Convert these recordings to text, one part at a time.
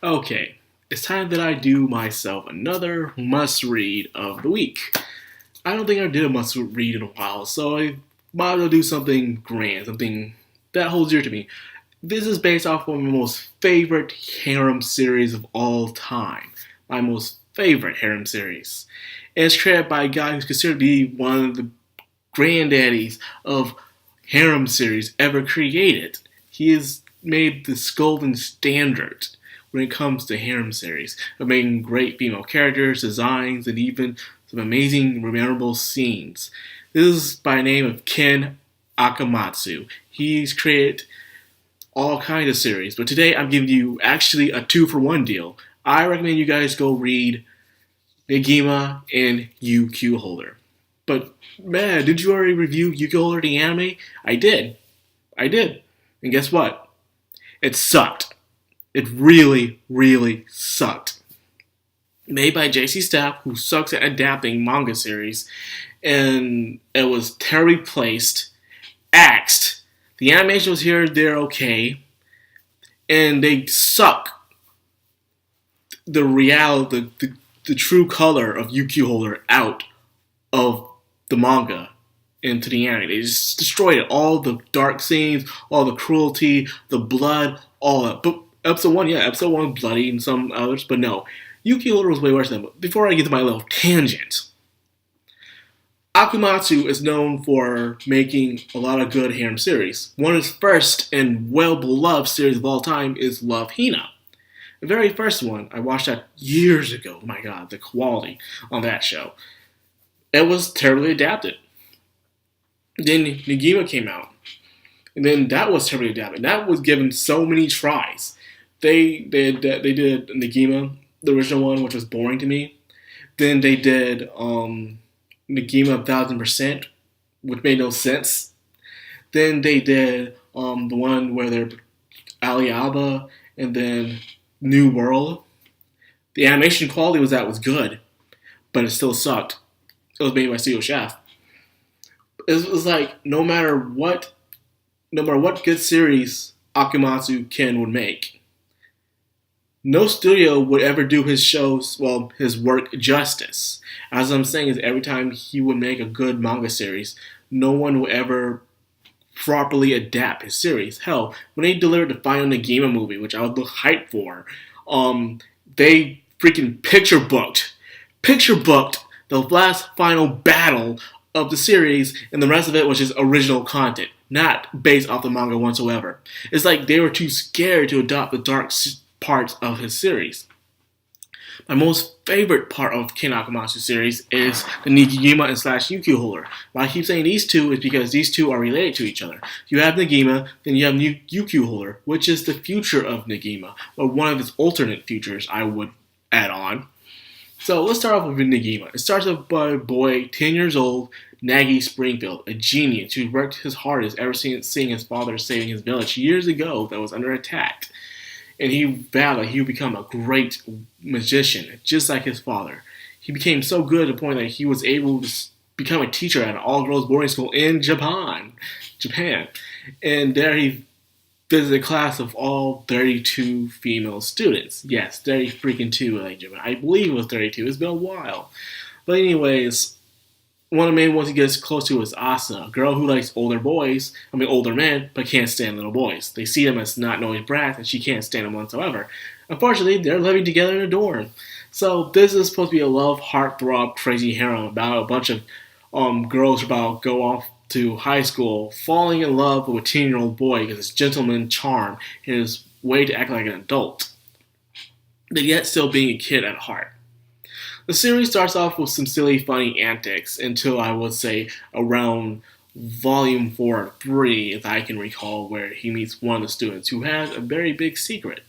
Okay, it's time that I do myself another must-read of the week. I don't think I did a must-read in a while, so I might as well do something grand, something that holds dear to me. This is based off of my most favorite harem series of all time. My most favorite harem series. And it's created by a guy who's considered to be one of the granddaddies of harem series ever created. He has made this golden standard when it comes to harem series of making great female characters, designs, and even some amazing, memorable scenes. This is by the name of Ken Akamatsu. He's created all kinds of series, but today I'm giving you actually a 2-for-1 deal. I recommend you guys go read Negima and UQ Holder. But man, did you already review UQ Holder the anime? I did. And guess what? It sucked. It really, really sucked. Made by JC Staff, who sucks at adapting manga series, and it was terribly placed, axed. The animation was here, they're okay, and they suck the true color of UQ Holder out of the manga into the anime. They just destroyed it. All the dark scenes, all the cruelty, the blood, all that. But episode 1, yeah, episode 1 was bloody and some others, but no. Yuki Holder was way worse than that. But before I get to my little tangent, Akumatsu is known for making a lot of good harem series. One of his first and well-beloved series of all time is Love Hina. The very first one, I watched that years ago. Oh my god, the quality on that show. It was terribly adapted. Then Negima came out. And then that was terribly adapted. That was given so many tries. They did Negima, the original one, which was boring to me. Then they did Negima 1000%, which made no sense. Then they did the one where they're Aliaba and then New World. The animation quality was good, but it still sucked. It was made by Studio Shaft. It was like no matter what good series Akumatsu Ken would make, no studio would ever do his work justice. As I'm saying is every time he would make a good manga series, no one would ever properly adapt his series. Hell, when they delivered the final Negima movie, which I was hyped for, they freaking picture booked the last final battle of the series, and the rest of it was just original content, not based off the manga whatsoever. It's like they were too scared to adopt the dark parts of his series. My most favorite part of Ken Akamatsu's series is the Negima and /UQ Holder. Why I keep saying these two is because these two are related to each other. You have Negima, then you have UQ Holder, which is the future of Negima, or one of its alternate futures, I would add on. So let's start off with Negima. It starts off by a boy, 10 years old, Nagy Springfield, a genius who worked his hardest ever since seeing his father saving his village years ago that was under attack. And he vowed that he would become a great magician, just like his father. He became so good to the point that he was able to become a teacher at an all-girls boarding school in Japan. And there he visited a class of all 32 female students. Yes, 30 freaking 2, I believe it was 32. It's been a while. But anyways, one of the main ones he gets close to is Asa, a girl who likes older men, but can't stand little boys. They see them as not knowing brats, and she can't stand them whatsoever. Unfortunately, they're living together in a dorm. So this is supposed to be a love, heartthrob, crazy harem about a bunch of girls about go off to high school, falling in love with a 10-year-old boy because his gentleman charm and his way to act like an adult, but yet still being a kid at heart. The series starts off with some silly, funny antics until I would say around volume 4 or 3, if I can recall, where he meets one of the students who has a very big secret.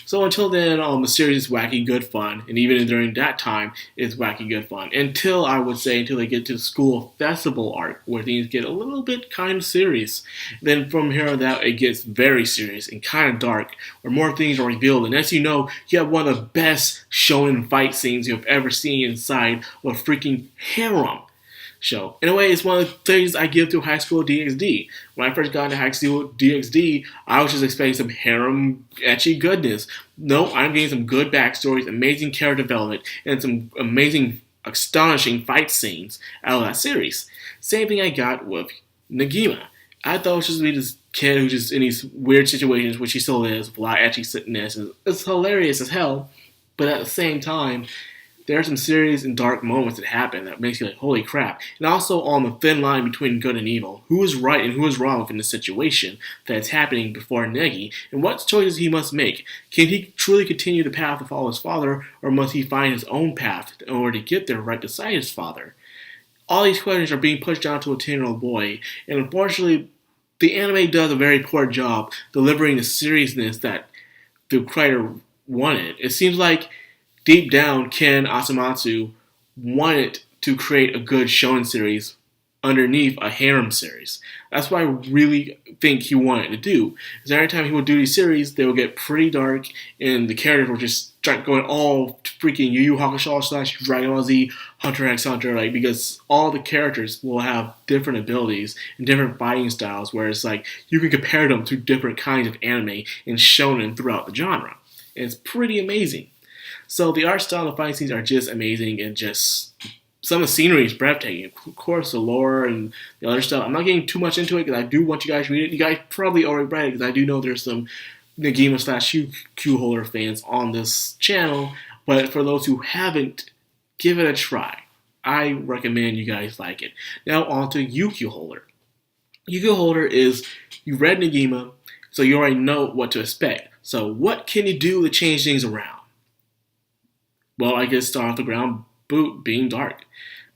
So until then, the series is wacky good fun, and even during that time, it's wacky good fun. Until they get to the school festival arc, where things get a little bit kind of serious. Then from here on out, it gets very serious and kind of dark, where more things are revealed. And as you know, you have one of the best shonen fight scenes you've ever seen inside of a freaking harem. show. In a way, it's one of the things I give to high school DxD. When I first got into high school DxD, I was just expecting some harem, ecchi goodness. No, I'm getting some good backstories, amazing character development, and some amazing, astonishing fight scenes out of that series. Same thing I got with Negima. I thought it was just be this kid who's just in these weird situations, which he still is, with a lot of ecchi sitness. It's hilarious as hell, but at the same time, there are some serious and dark moments that happen that makes you like, holy crap. And also on the thin line between good and evil, who is right and who is wrong within the situation that's happening before Negi, and what choices he must make. Can he truly continue the path to follow his father, or must he find his own path in order to get there right beside his father? All these questions are being pushed down to a 10-year-old boy, and unfortunately, the anime does a very poor job delivering the seriousness that the creator wanted. It seems like deep down, Ken Asamatsu wanted to create a good shonen series underneath a harem series. That's what I really think he wanted to do. Because every time he would do these series, they would get pretty dark, and the characters would just start going all freaking Yu Yu Hakusho / Dragon Ball Z, Hunter x Hunter, like, because all the characters will have different abilities and different fighting styles, where it's like you can compare them to different kinds of anime and shonen throughout the genre. And it's pretty amazing. So the art style and the fight scenes are just amazing, and just some of the scenery is breathtaking. Of course, the lore and the other stuff. I'm not getting too much into it because I do want you guys to read it. You guys probably already read it because I do know there's some Negima / Q holder fans on this channel. But for those who haven't, give it a try. I recommend you guys like it. Now on to UQ holder. UQ holder is, you read Negima, so you already know what to expect. So what can you do to change things around? Well, I guess start off the ground boot being dark.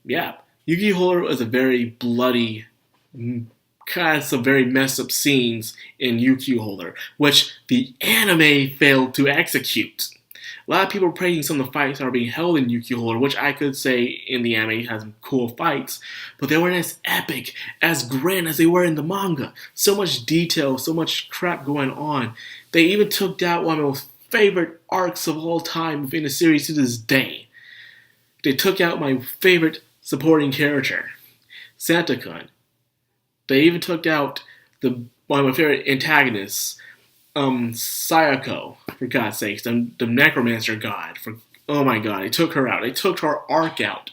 Yeah, Yu-Gi Holder is a very bloody, kind of some very messed up scenes in Yu-Gi Holder, which the anime failed to execute. A lot of people are praising some of the fights that are being held in Yu-Gi Holder, which I could say in the anime has some cool fights, but they weren't as epic, as grand as they were in the manga. So much detail, so much crap going on. They even took out one of the most favorite arcs of all time within the series to this day. They took out my favorite supporting character, Santa-kun. They even took out one of my favorite antagonists, Sayako, for God's sakes, the necromancer god. Oh my god, they took her out. They took her arc out,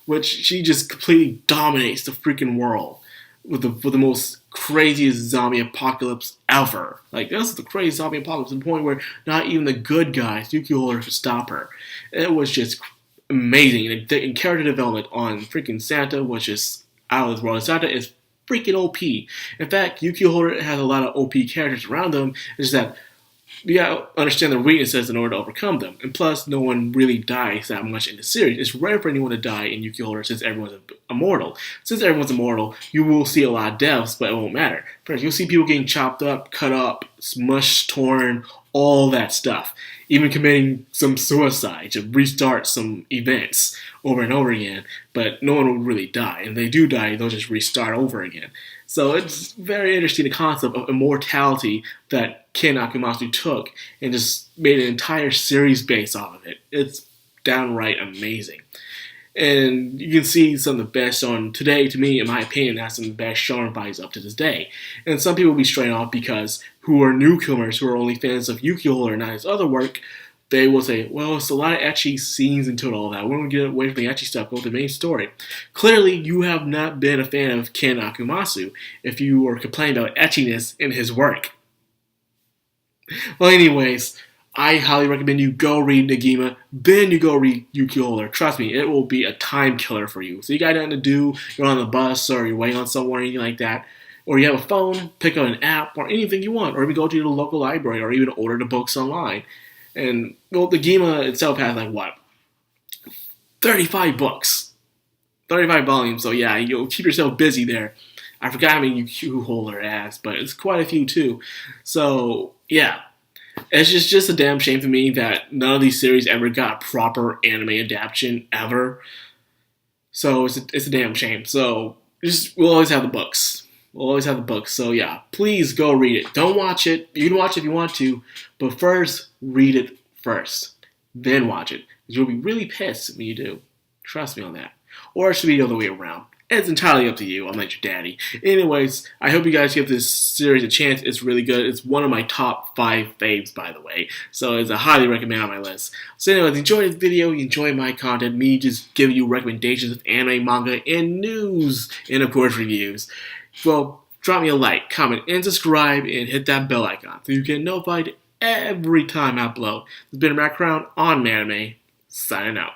which she just completely dominates the freaking world with the most craziest zombie apocalypse ever. Like, this is the craziest zombie apocalypse to the point where not even the good guys, Yuki Holder, could stop her. It was just amazing. And character development on freaking Santa was just out of this world. Santa is freaking OP. In fact, Yuki Holder has a lot of OP characters around them. It's just that you gotta understand their weaknesses in order to overcome them. And plus, no one really dies that much in the series. It's rare for anyone to die in Yu-Gi Holder since everyone's immortal. Since everyone's immortal, you will see a lot of deaths, but it won't matter. First, you'll see people getting chopped up, cut up, smushed, torn, all that stuff. Even committing some suicide to restart some events over and over again, but no one will really die. And if they do die, they'll just restart over again. So it's very interesting, the concept of immortality that Ken Akumatsu took and just made an entire series based off of it. It's downright amazing. And you can see some of the best on today, to me, in my opinion, that's some of the best shonen fights up to this day. And some people will be straight off because who are newcomers, who are only fans of Yu-Gi-Oh! Or not his other work, they will say, well, it's a lot of ecchi scenes into it, all that. We don't get away from the ecchi stuff, go to the main story. Clearly, you have not been a fan of Ken Akumatsu if you are complaining about etchiness in his work. Well, anyways, I highly recommend you go read Negima, then you go read Yu-Gi-Oh! Holder. Trust me, it will be a time killer for you. So you got nothing to do, you're on the bus, or you're waiting on someone or anything like that, or you have a phone, pick up an app, or anything you want, or even go to your local library, or even order the books online. And, well, Negima itself has, like, what? 35 books. 35 volumes, so yeah, you'll keep yourself busy there. I forgot how many Yu-Gi-Oh! Holder has, but it's quite a few, too. So, yeah. It's just a damn shame to me that none of these series ever got a proper anime adaptation, ever. So, it's a damn shame. So, we'll always have the books. We'll always have the books. So yeah, please go read it. Don't watch it. You can watch it if you want to, but first, read it first. Then watch it. Because you'll be really pissed when you do. Trust me on that. Or it should be the other way around. It's entirely up to you. I'm not your daddy. Anyways, I hope you guys give this series a chance. It's really good. It's one of my top 5 faves, by the way. So it's a highly recommend on my list. So anyways, enjoy this video. Enjoy my content. Me just giving you recommendations of anime, manga, and news. And of course, reviews. Well, drop me a like, comment, and subscribe. And hit that bell icon so you get notified every time I upload. This has been Madcrown on Anime. Signing out.